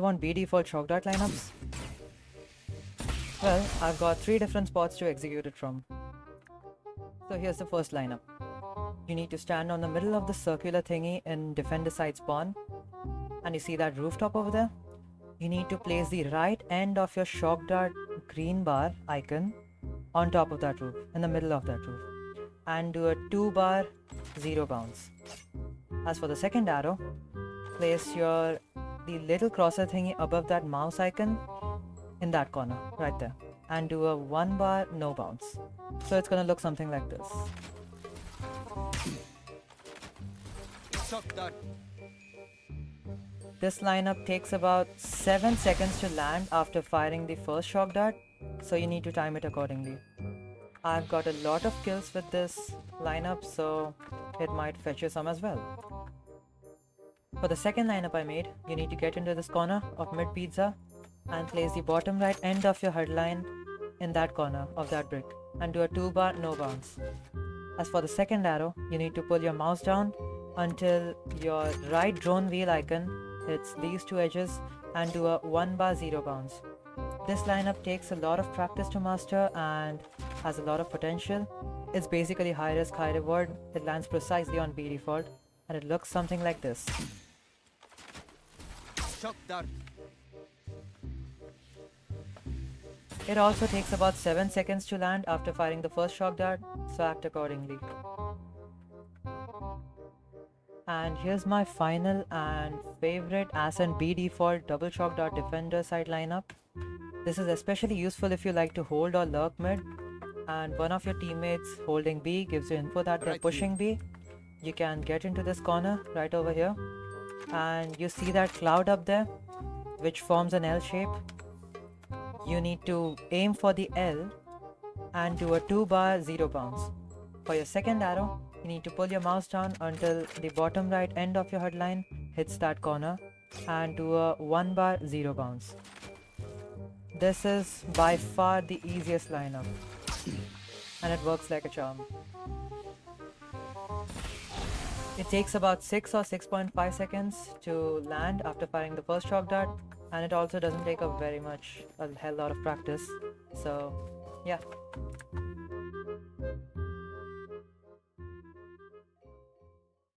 want B default shock dart lineups? Well, I've got 3 different spots to execute it from. So here's the first lineup. You need to stand on the middle of the circular thingy in defender side spawn, and you see that rooftop over there? You need to place the right end of your shock dart green bar icon on top of that roof, in the middle of that roof, and do a 2 bar 0 bounce. As for the second arrow, place the little crosser thingy above that mouse icon in that corner, right there, and do a 1 bar no bounce. So it's gonna look something like this. This lineup takes about 7 seconds to land after firing the first shock dart, so you need to time it accordingly. I've got a lot of kills with this lineup, so it might fetch you some as well. For the second lineup I made, you need to get into this corner of mid pizza and place the bottom right end of your HUD line in that corner of that brick and do a 2 bar no bounce. As for the second arrow, you need to pull your mouse down until your right drone wheel icon hits these 2 edges and do a 1 bar 0 bounce. This lineup takes a lot of practice to master and has a lot of potential. It's basically high risk, high reward. It lands precisely on B default and it looks something like this. Shock dart. It also takes about 7 seconds to land after firing the first shock dart, so act accordingly. And here's my final and favorite ASCENT B default double shock dart defender side lineup. This is especially useful if you like to hold or lurk mid and one of your teammates holding B gives you info that they're pushing B. You can get into this corner right over here and you see that cloud up there which forms an L shape. You need to aim for the L and do a 2 bar 0 bounce. For your second arrow, you need to pull your mouse down until the bottom right end of your HUD line hits that corner and do a 1 bar 0 bounce. This is by far the easiest lineup and it works like a charm. It takes about 6 or 6.5 seconds to land after firing the first shock dart, and it also doesn't take up a hell lot of practice. So yeah.